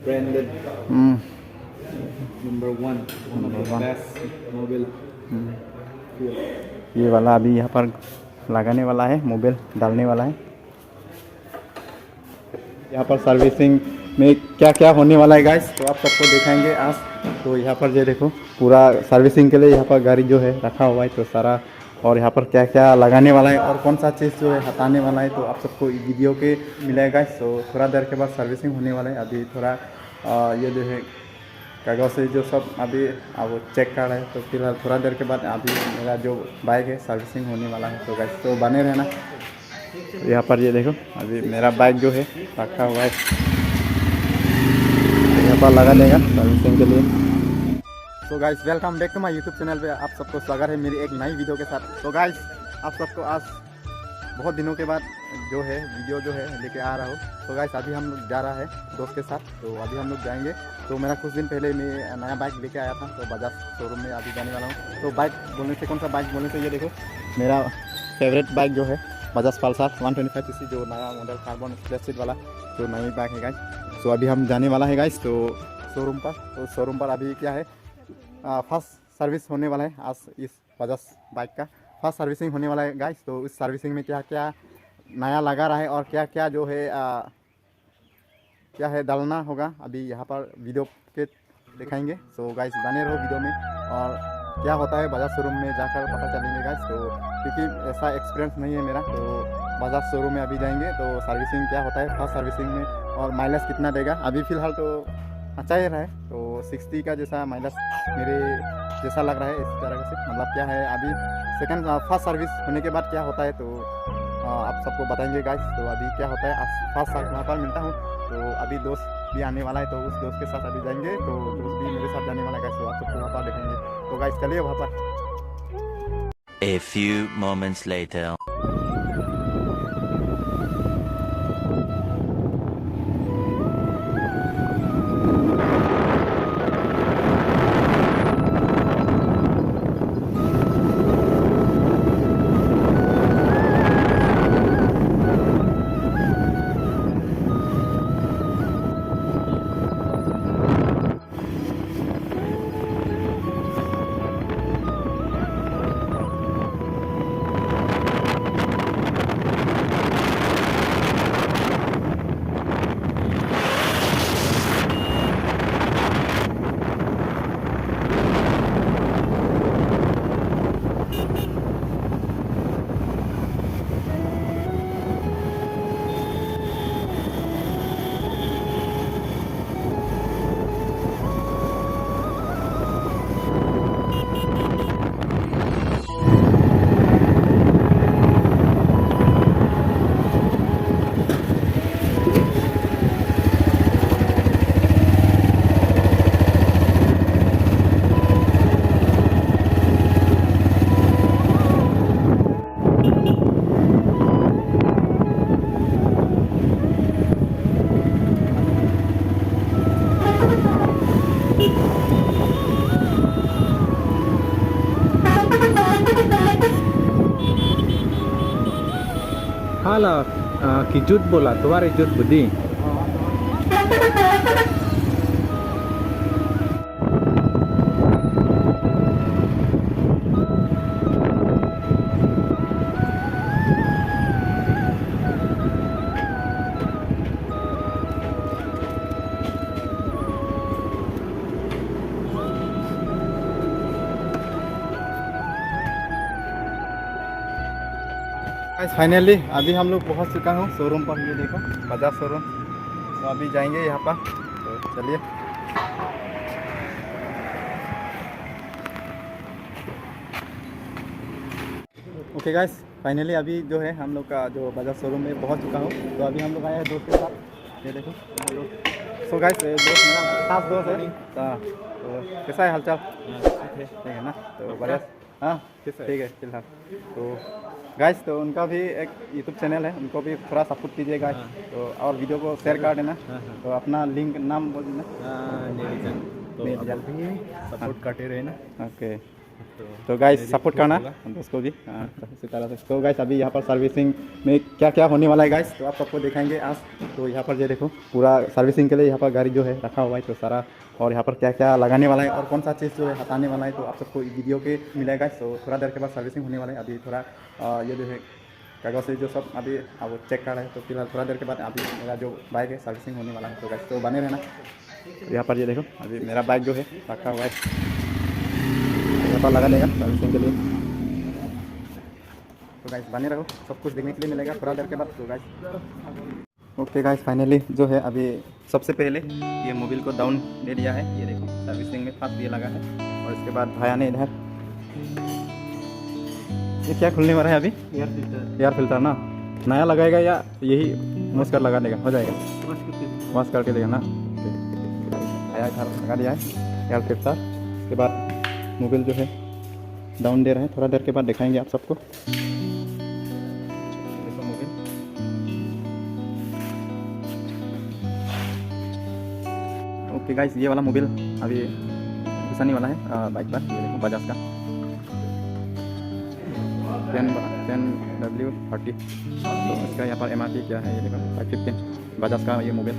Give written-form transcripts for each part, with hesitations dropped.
branded number one of the best mobile field. ये वाला अभी यहाँ पर लगाने वाला है, मोबाइल डालने वाला है। यहाँ पर सर्विसिंग में क्या क्या होने वाला है गाइस, तो आप सबको दिखाएंगे आज। तो यहाँ पर ये देखो पूरा सर्विसिंग के लिए यहाँ पर गाड़ी जो है रखा हुआ है, तो सारा, और यहाँ पर क्या क्या लगाने वाला है और कौन सा चीज़ जो है हटाने वाला है, तो आप सबको वीडियो के मिलेगा। तो थोड़ा देर के बाद सर्विसिंग होने वाला है। अभी थोड़ा ये जो है कागज़ से जो सब अभी अब चेक कर रहे हैं, तो फिलहाल थोड़ा देर के बाद अभी मेरा जो बाइक है सर्विसिंग होने वाला है। तो गाइस तो बने रहना। तो यहाँ पर ये देखो अभी मेरा बाइक जो है रखा हुआ है, यहाँ पर लगा देगा सर्विसिंग के लिए। तो guys welcome back to my YouTube channel पे आप सबको स्वागत है मेरी एक नई वीडियो के साथ। तो गाइस आप सबको आज बहुत दिनों के बाद जो है वीडियो जो है लेके आ रहा हूँ। तो गाइस अभी हम लोग जा रहा है दोस्त के साथ, तो अभी हम लोग जाएंगे। तो मेरा कुछ दिन पहले मैं नया बाइक लेके आया था, तो बजाज शोरूम में अभी जाने वाला हूँ। तो बाइक बोलने से, कौन सा बाइक बोलने से, ये देखो मेरा फेवरेट बाइक जो है बजाज पल्सर 125 सीसी, जो नया मॉडल कार्बन स्प्लेश वाला जो नई बाइक है गाइस। तो अभी हम जाने वाला है गाइस तो शोरूम पर। तो शोरूम पर अभी क्या है फर्स्ट सर्विस होने वाला है आज इस बजाज बाइक का। फर्स्ट सर्विसिंग होने वाला है गाइस। तो इस सर्विसिंग में क्या क्या नया लगा रहा है और क्या क्या जो है क्या है डालना होगा, अभी यहाँ पर वीडियो के दिखाएंगे। तो गाइस बने रहो वीडियो में, और क्या होता है बजाज शोरूम में जाकर पता चलेंगे गाइस। तो क्योंकि ऐसा एक्सपीरियंस नहीं है मेरा, तो बजाज शोरूम में अभी जाएंगे तो सर्विसिंग क्या होता है फर्स्ट सर्विसिंग में, और माइलेज कितना देगा। अभी फ़िलहाल तो अच्छा ही रहा है, तो 60 का जैसा माइलेज मेरे जैसा लग रहा है। इस तरह से मतलब क्या है अभी सेकंड फर्स्ट सर्विस होने के बाद क्या होता है, तो आप सबको बताएंगे गाइस। तो अभी क्या होता है आज फर्स्ट वहाँ पर मिलता हूँ। तो अभी दोस्त भी आने वाला है, तो उस दोस्त के साथ अभी जाएंगे। तो दोस्त भी मेरे साथ जाने वाला है गाइस, तो आप सबको वहाँ पर देखेंगे। तो गाइस चलिए वहाँ पर। A few moments later. Hala, kijut bola, tuar kijut budi. Finally अभी हम लोग पहुंच चुका हूँ शोरूम पर। ये देखो बजाज शोरूम। तो अभी जाएंगे यहाँ पर, तो चलिए। ओके गाइस फाइनली अभी जो है हम लोग का जो बजाज शोरूम में पहुंच चुका हूँ। तो अभी हम लोग आए हैं दोस्त के साथ। ये देखो सो गाइस दोस्त मेरा खास दोस्त है। तो कैसा है हालचाल? ठीक है ना? तो बढ़िया। हाँ ठीक है फिलहाल। तो गाइस तो उनका भी एक यूट्यूब चैनल है, उनको भी थोड़ा सपोर्ट कीजिएगा। तो और वीडियो को शेयर कर देना। तो अपना लिंक नाम बोल देना। तो भी सपोर्ट करते रहे ना। ओके तो गाइस सपोर्ट करना उसको भी इसी तरह से। तो गाइस अभी यहाँ पर सर्विसिंग में क्या क्या होने वाला है गाइस, तो आप सबको दिखाएंगे आज। तो यहाँ पर ये देखो पूरा सर्विसिंग के लिए यहाँ पर गाड़ी जो है रखा हुआ है, तो सारा और यहाँ पर क्या क्या लगाने वाला है और कौन सा चीज़ जो है हटाने वाला है, तो आप सबको वीडियो के मिलेगा। तो थोड़ा देर के बाद सर्विसिंग होने वाला है। अभी थोड़ा ये जो है कागज़ से जो सब अभी अब चेक कर रहे हैं, तो फिलहाल थोड़ा देर के बाद अभी मेरा जो बाइक है सर्विसिंग होने वाला है। तो गाइस तो बने रहना। यहाँ पर ये देखो अभी मेरा बाइक जो है रखा हुआ है, यहाँ पर लगा लेगा सर्विसिंग के लिए। तो गाइस बने रहो, सब कुछ देखने के लिए मिलेगा थोड़ा देर के बाद। तो गाइस ओके गाइस फाइनली जो है अभी सबसे पहले ये मोबिल को डाउन दे दिया है। ये देखो सर्विसिंग में फर्स्ट ये लगा है, और इसके बाद भाया ने इधर ये क्या खुलने वाला है अभी, एयर फिल्टर ना नया लगाएगा या यही वॉश कर लगा देगा, हो जाएगा वॉश करके देगा ना। भाया इधर लगा दिया है एयर फिल्टर। उसके बाद मोबिल जो है डाउन दे रहे हैं, थोड़ा देर के बाद दिखाएंगे आप सबको। ओके गाइस ये वाला मोबिल अभी घुसाने वाला है बाइक पर। ये देखो बजाज का 10W30। तो इसका यहाँ पर MRP क्या है, ये देखो 515 बजाज का ये मोबिल।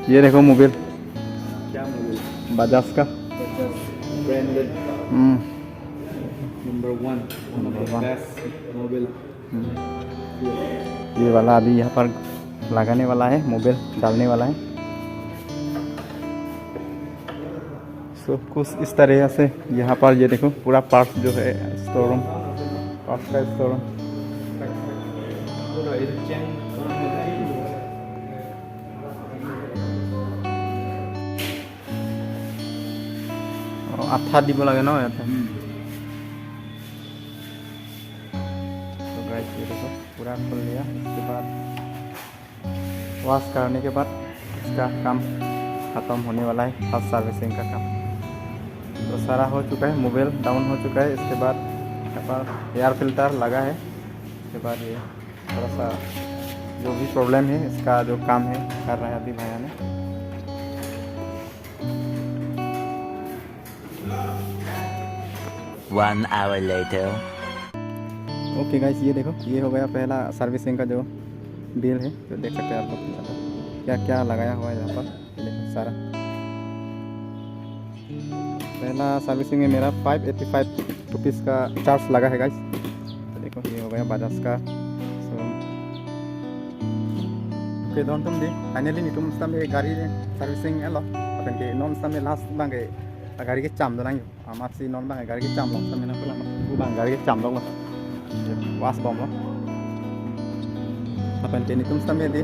ये देखो मोबिल क्या मोबिल, बजाज का ब्रांडेड नंबर 1 बेस्ट मोबिल। ये वाला अभी यहाँ पर लगाने वाला है, मोबिल डालने वाला है। सो कुछ इस तरह से यहाँ पर ये देखो पूरा पार्ट्स जो है स्टोर रूम, पार्ट्स का स्टोर रूम। আঠা দিব লাগে ন ইয়াতে। तो गाइस ये देखो पूरा खोल लिया। इसके बाद वॉश करने के बाद इसका काम ख़त्म होने वाला है, फर्स्ट सर्विसिंग का काम। तो सारा हो चुका है, मोबिल डाउन हो चुका है। इसके बाद यहाँ पर एयर फिल्टर लगा है। इसके बाद ये थोड़ा सा जो भी प्रॉब्लम है इसका जो काम है कर रहा है अभी भैया ने। One hour later. Okay guys ये देखो ये हो गया पहला सर्विसिंग का जो बिल है। तो देख सकते हैं आप लोग क्या क्या लगाया हुआ है यहाँ पर। ये देखो सारा पहला सर्विसिंग में मेरा 585 रुपीज़ का चार्ज लगा है गाइस। तो देखो ये हो गया बजाज का। सो ओके दोन तुम दी फाइनली नितुम समय गाड़ी सर्विसिंग एलो अपन के नॉन समय लास्ट बांगे गाड़ी के चाम दो नांगे मासी नॉन बांगे गाड़ी के चाम लो समय ना पुला वो बांग गाड़ी के चाम लो वास बॉम लो अपन के नितुम समय दी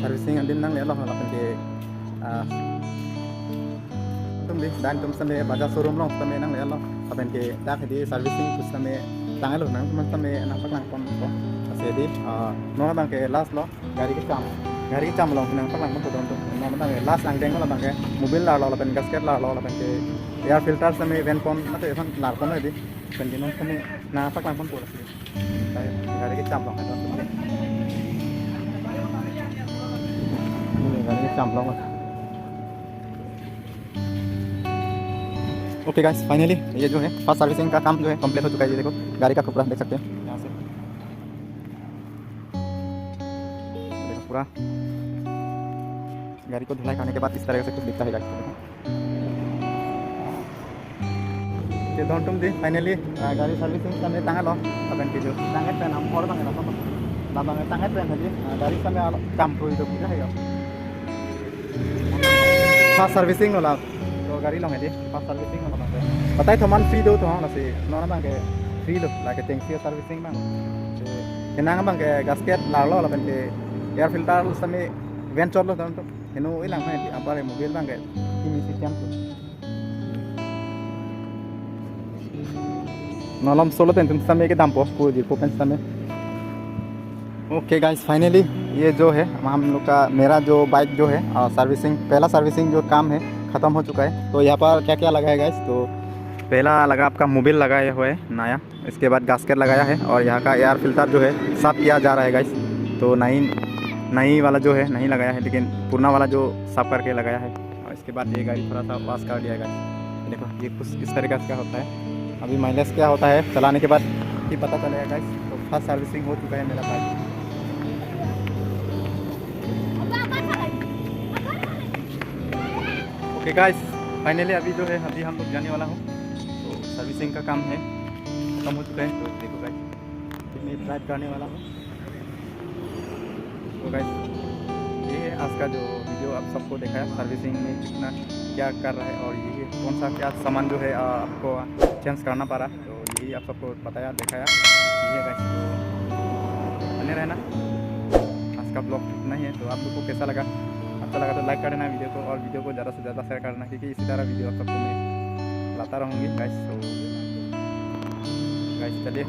सर्विसिंग दिन नंग एलो अपन के तुम दी dan तुम समय बजाज शोरूम लो समय नंग एलो अपन के दाख दी सर्विसिंग कुछ समय तांगे लो नंग तुम समय ना पकड़ांग कौन को ऐसे दी नॉन बांग के लास्ट लो गाड़ी के चाम लो नंग पकड़ांग को दोन नॉन बांग के लास्ट अंग टेंगो लो बांग के मोबिल ला लो अपन गैस्केट ला लो अपन के एयर फिल्टर समय वेन कौन ना तो ऐसा लार कौन है दी अपन के नॉन समय ना पकड़ांग कौन पूरा गाड़ी के चाम लो है गाड़ी के चाम लो। ओके गाइस फाइनली ये जो है फर्स्ट सर्विसिंग का काम जो है कंप्लीट हो चुका है। ये देखो गाड़ी का कपड़ा देख सकते हैं यहाँ से देखो पूरा गाड़ी को धुलाई करने के बाद इस तरह से कुछ दिखता है गाइस। ये दोन तुम दी फाइनली गाड़ी सर्विसिंग समय तांगे लो अपन के जो तांगे पे नाम और बांगे ना तो बांगे तांगे पे है गाड़ी समय काम कोई तो पूरा है फर्स्ट सर्विसिंग होला तो गाड़ी लोगे दी फर्स्ट सर्विसिंग होला पता है थमान फ्री दो तो हाँ नसे नॉन बांगे फ्री लो लाके टेंसी सर्विसिंग बांग केनांग बांगे गैस्केट लालो अपन के एयर फिल्टर समय वेन चलो तो हेनो इलांग है अपारे मोबिल बांगे किमी सिस्टम नॉलम सोलो तें तुम समय के दाम पो पूरी पोपेंस समय। ओके गाइस फाइनली ये जो है हम लोग का मेरा जो बाइक जो है सर्विसिंग पहला सर्विसिंग जो काम है ख़त्म हो चुका है। तो यहाँ पर क्या क्या लगा है गाइस, तो पहला लगा आपका मोबिल लगाया हुआ है नया। इसके बाद गास्केट लगाया है और यहाँ का एयर फिल्टर जो है साफ़ किया जा रहा है गाइस। तो नई वाला जो है नहीं लगाया है, लेकिन पुराना वाला जो साफ़ करके लगाया है। और इसके बाद ये गाड़ी थोड़ा सा पास कर दिया गाइस। देखो ये कुछ इस तरीके का होता है। अभी माइलेज क्या होता है चलाने के बाद ही पता चलेगा गाइस। तो फर्स्ट सर्विसिंग हो चुका है मेरा बाइक। ओके गाइस, फाइनली अभी जो है अभी हम लोग जाने वाला हूँ। तो सर्विसिंग का काम है खत्म हो चुका है। तो देखो गाइस मैं ड्राइव करने वाला हूँ। तो गाइस ये है आज का जो वीडियो आप सबको देखा है, सर्विसिंग में कितना क्या कर रहा है और ये कौन सा क्या सामान जो है आपको चेंज करना पड़ा। तो यही आप सबको बताया दिखाया। ये है गाइस, तो बने रहना। आज का ब्लॉग इतना ही है। तो आप लोग को कैसा लगा? अच्छा लगा तो लाइक कर देना वीडियो को, और वीडियो को ज़्यादा से ज़्यादा शेयर करना, क्योंकि इसी तरह वीडियो आप सबको मैं लाता रहूँगी गाइस। तो गाइस चलिए